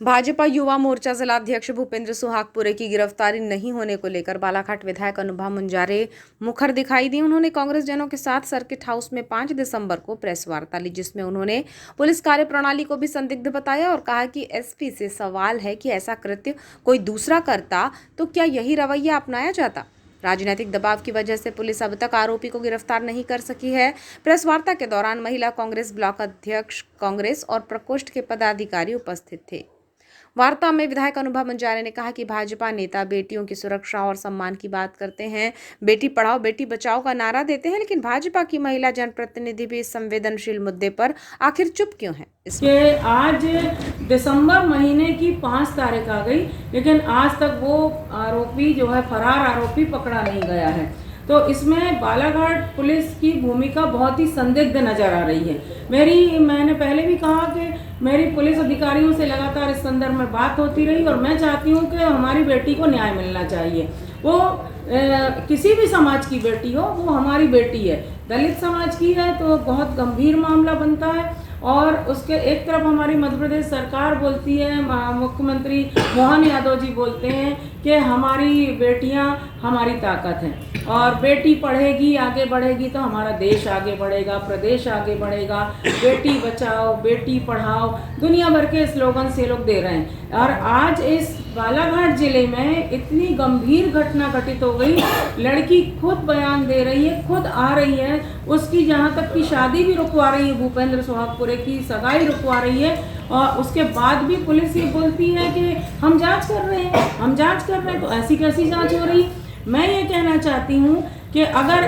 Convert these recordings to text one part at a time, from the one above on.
भाजपा युवा मोर्चा जिलाध्यक्ष भूपेंद्र सुहागपुरे की गिरफ्तारी नहीं होने को लेकर बालाघाट विधायक अनुभा मुंजारे मुखर दिखाई दी। उन्होंने कांग्रेस जनों के साथ सर्किट हाउस में 5 दिसंबर को प्रेस वार्ता ली, जिसमें उन्होंने पुलिस कार्यप्रणाली को भी संदिग्ध बताया और कहा कि एसपी से सवाल है कि ऐसा कृत्य कोई दूसरा करता तो क्या यही रवैया अपनाया जाता। राजनीतिक दबाव की वजह से पुलिस अब तक आरोपी को गिरफ्तार नहीं कर सकी है। प्रेस वार्ता के दौरान महिला कांग्रेस ब्लॉक अध्यक्ष कांग्रेस और प्रकोष्ठ के पदाधिकारी उपस्थित थे। वार्ता में विधायक अनुभा मुंजारे ने कहा कि भाजपा नेता बेटियों की सुरक्षा और सम्मान की बात करते हैं, बेटी पढ़ाओ बेटी बचाओ का नारा देते हैं, लेकिन भाजपा की महिला जनप्रतिनिधि भी इस संवेदनशील मुद्दे पर आखिर चुप क्यों है। कि आज दिसंबर महीने की 5 तारीख आ गई, लेकिन आज तक वो आरोपी जो है फरार आरोपी पकड़ा नहीं गया है। तो इसमें बालाघाट पुलिस की भूमिका बहुत ही संदिग्ध नज़र आ रही है। मैंने पहले भी कहा कि मेरी पुलिस अधिकारियों से लगातार इस संदर्भ में बात होती रही और मैं चाहती हूँ कि हमारी बेटी को न्याय मिलना चाहिए। वो किसी भी समाज की बेटी हो, वो हमारी बेटी है। दलित समाज की है तो बहुत गंभीर मामला बनता है। और उसके एक तरफ हमारी मध्य प्रदेश सरकार बोलती है, मुख्यमंत्री मोहन यादव जी बोलते हैं कि हमारी बेटियां हमारी ताकत हैं और बेटी पढ़ेगी आगे बढ़ेगी तो हमारा देश आगे बढ़ेगा, प्रदेश आगे बढ़ेगा। बेटी बचाओ बेटी पढ़ाओ, दुनिया भर के स्लोगन से लोग दे रहे हैं। और आज इस बालाघाट जिले में इतनी गंभीर घटना घटित हो गई। लड़की खुद बयान दे रही है, खुद आ रही है, उसकी जहाँ तक की शादी भी रुकवा रही है, भूपेंद्र सुहागपुरे की सगाई रुकवा रही है। और उसके बाद भी पुलिस ये बोलती है कि हम जांच कर रहे हैं, हम जांच कर रहे हैं। तो ऐसी कैसी जांच हो रही। मैं ये कहना चाहती हूँ कि अगर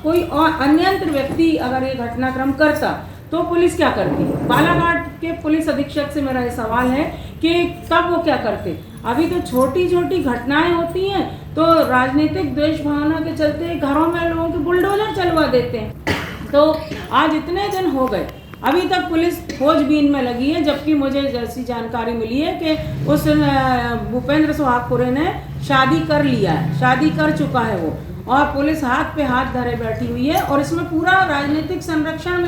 कोई और अन्यंत्र व्यक्ति अगर ये घटनाक्रम करता तो पुलिस क्या करती। बालाघाट के पुलिस अधीक्षक से मेरा ये सवाल है कि तब वो क्या करते। अभी तो छोटी छोटी घटनाएं होती हैं तो राजनीतिक द्वेष भावना के चलते घरों में लोगों के बुलडोजर चलवा देते हैं। तो आज इतने दिन हो गए, अभी तक पुलिस खोजबीन में लगी है, जबकि मुझे जैसी जानकारी मिली है कि उस भूपेंद्र सुहागपुरे ने शादी कर लिया है, शादी कर चुका है वो, और पुलिस हाथ पे हाथ धरे बैठी हुई है। और इसमें पूरा राजनीतिक संरक्षण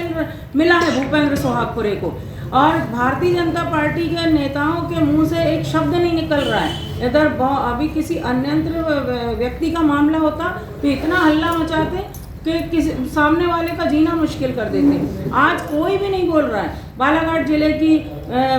मिला है भूपेंद्र सुहागपुरे को। और भारतीय जनता पार्टी के नेताओं के मुंह से एक शब्द नहीं निकल रहा है। इधर अभी किसी अन्यंत्र व्यक्ति का मामला होता तो इतना हल्ला मचाते कि किसी सामने वाले का जीना मुश्किल कर देते। आज कोई भी नहीं बोल रहा है। बालाघाट जिले की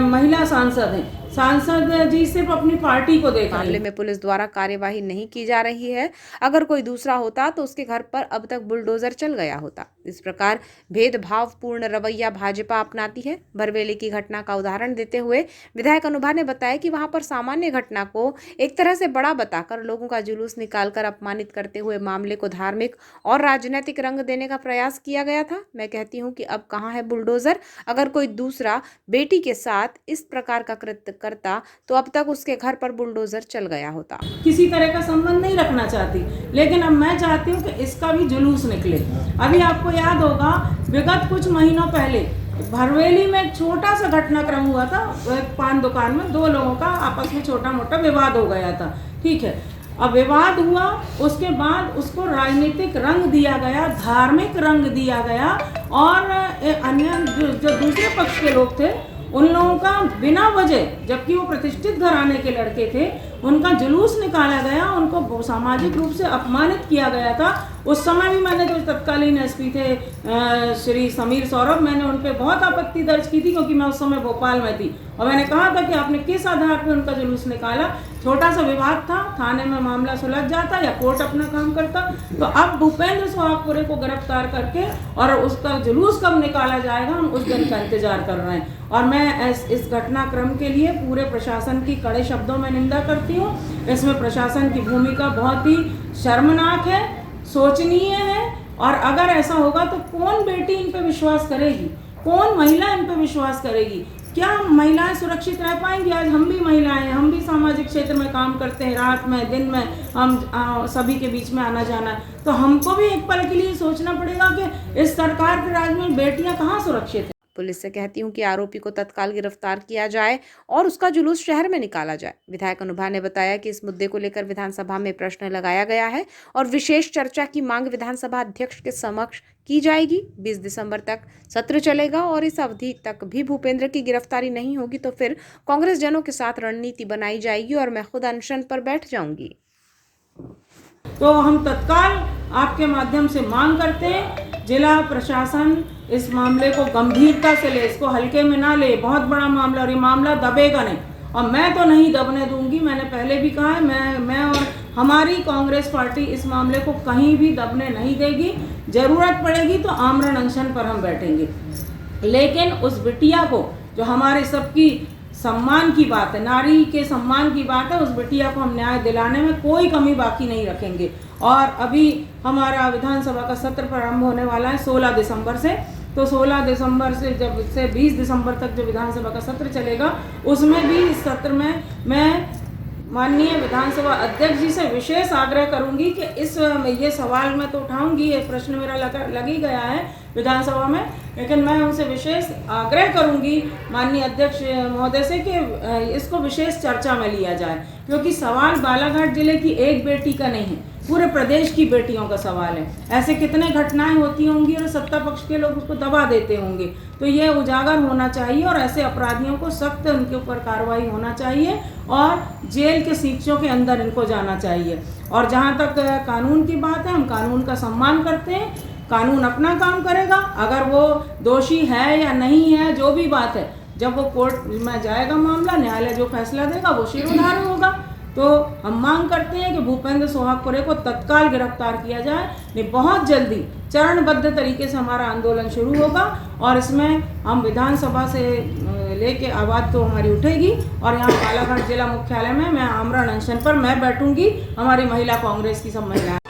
महिला सांसद हैं, सांसद जी सिर्फ अपनी पार्टी को देखा। मामले में पुलिस द्वारा कार्यवाही नहीं की जा रही है। अगर कोई दूसरा होता तो उसके घर पर अब तक बुलडोजर चल गया होता। इस प्रकार भेदभावपूर्ण रवैया भाजपा अपनाती है। बरवेली की घटना का उदाहरण देते हुए विधायक अनुभा ने बताया कि वहां पर सामान्य घटना को एक तरह से बड़ा बताकर लोगों का जुलूस निकालकर अपमानित करते हुए मामले को धार्मिक और राजनीतिक रंग देने का प्रयास किया गया था। मैं कहती हूँ कि अब कहाँ है बुलडोजर। अगर कोई दूसरा बेटी के साथ इस प्रकार का कृत्य करता तो अब तक उसके घर पर बुलडोजर चल गया होता। किसी तरह का संबंध नहीं रखना चाहती, लेकिन अब मैं चाहती हूँ कि इसका भी जुलूस निकले। अभी आपको याद होगा विगत कुछ महीनों पहले बरवेली में एक छोटा सा घटनाक्रम हुआ था। एक पान दुकान में 2 लोगों का आपस में छोटा मोटा विवाद हो गया था। ठीक है, अब विवाद हुआ, उसके बाद उसको राजनीतिक रंग दिया गया, धार्मिक रंग दिया गया। और अन्य जो दूसरे पक्ष के लोग थे उन लोगों का बिना वजह, जबकि वो प्रतिष्ठित घराने के लड़के थे, उनका जुलूस निकाला गया, उनको सामाजिक रूप से अपमानित किया गया था। उस समय भी मैंने जो तत्कालीन एसपी थे श्री समीर सौरभ, मैंने उन पर बहुत आपत्ति दर्ज की थी, क्योंकि मैं उस समय भोपाल में थी। और मैंने कहा था कि आपने किस आधार पर उनका जुलूस निकाला। छोटा सा विवाद था, थाने में मामला सुलझ जाता या कोर्ट अपना काम करता। तो अब भूपेंद्र सुहागपुरे को गिरफ्तार करके और उसका जुलूस कब निकाला जाएगा, हम उस दिन का इंतजार कर रहे हैं। और मैं इस घटनाक्रम के लिए पूरे प्रशासन की कड़े शब्दों में निंदा करती हूँ। इसमें प्रशासन की भूमिका बहुत ही शर्मनाक है, सोचनीय है। और अगर ऐसा होगा तो कौन बेटी इन पर विश्वास करेगी, कौन महिला इन पर विश्वास करेगी। क्या महिलाएं सुरक्षित रह पाएंगी। आज हम भी महिलाएं हैं, हम भी सामाजिक क्षेत्र में काम करते हैं, रात में दिन में हम सभी के बीच में आना जाना है। तो हमको भी एक पल के लिए सोचना पड़ेगा कि इस सरकार के राज में बेटियां कहाँ सुरक्षित हैं। पुलिस से कहती हूं कि आरोपी को तत्काल गिरफ्तार किया जाए और उसका जुलूस शहर में निकाला जाए। विधायक अनुभा ने बताया कि इस मुद्दे को लेकर विधानसभा में प्रश्न लगाया गया है और विशेष चर्चा की मांग विधानसभा अध्यक्ष के समक्ष की जाएगी। 20 दिसंबर तक सत्र चलेगा और इस अवधि तक भी भूपेंद्र की गिरफ्तारी नहीं होगी तो फिर कांग्रेस जनों के साथ रणनीति बनाई जाएगी और मैं खुद अनशन पर बैठ जाऊंगी। तो हम तत्काल आपके माध्यम से मांग करते हैं, जिला प्रशासन इस मामले को गंभीरता से ले, इसको हल्के में ना ले। बहुत बड़ा मामला और ये मामला दबेगा नहीं और मैं तो नहीं दबने दूंगी। मैंने पहले भी कहा है, मैं और हमारी कांग्रेस पार्टी इस मामले को कहीं भी दबने नहीं देगी। जरूरत पड़ेगी तो आमरण अनशन पर हम बैठेंगे, लेकिन उस बिटिया को, जो हमारे सबकी सम्मान की बात है, नारी के सम्मान की बात है, उस बिटिया को हम न्याय दिलाने में कोई कमी बाकी नहीं रखेंगे। और अभी हमारा विधानसभा का सत्र प्रारंभ होने वाला है 16 दिसंबर से, तो 16 दिसंबर से जब से 20 दिसंबर तक जो विधानसभा का सत्र चलेगा, उसमें भी इस सत्र में मैं माननीय विधानसभा अध्यक्ष जी से विशेष आग्रह करूंगी कि ये सवाल मैं तो उठाऊंगी, ये प्रश्न मेरा लग ही गया है विधानसभा में, लेकिन मैं उनसे विशेष आग्रह करूंगी माननीय अध्यक्ष महोदय से कि इसको विशेष चर्चा में लिया जाए, क्योंकि सवाल बालाघाट जिले की एक बेटी का नहीं है, पूरे प्रदेश की बेटियों का सवाल है। ऐसे कितने घटनाएं होती होंगी और सत्ता पक्ष के लोग उसको दबा देते होंगे, तो ये उजागर होना चाहिए और ऐसे अपराधियों को सख्त उनके ऊपर कार्रवाई होना चाहिए और जेल के सीटों के अंदर इनको जाना चाहिए। और जहाँ तक कानून की बात है, हम कानून का सम्मान करते हैं, कानून अपना काम करेगा। अगर वो दोषी है या नहीं है, जो भी बात है, जब वो कोर्ट में जाएगा मामला, न्यायालय जो फैसला देगा वो शिरोधार्य होगा। तो हम मांग करते हैं कि भूपेंद्र सोहागपुरे को तत्काल गिरफ्तार किया जाए। नहीं, बहुत जल्दी चरणबद्ध तरीके से हमारा आंदोलन शुरू होगा और इसमें हम विधानसभा से लेके आवाज़ तो हमारी उठेगी और यहाँ बालाघाट जिला मुख्यालय में मैं आमरण अनशन पर मैं बैठूंगी, हमारी महिला कांग्रेस की सब महिलाएं।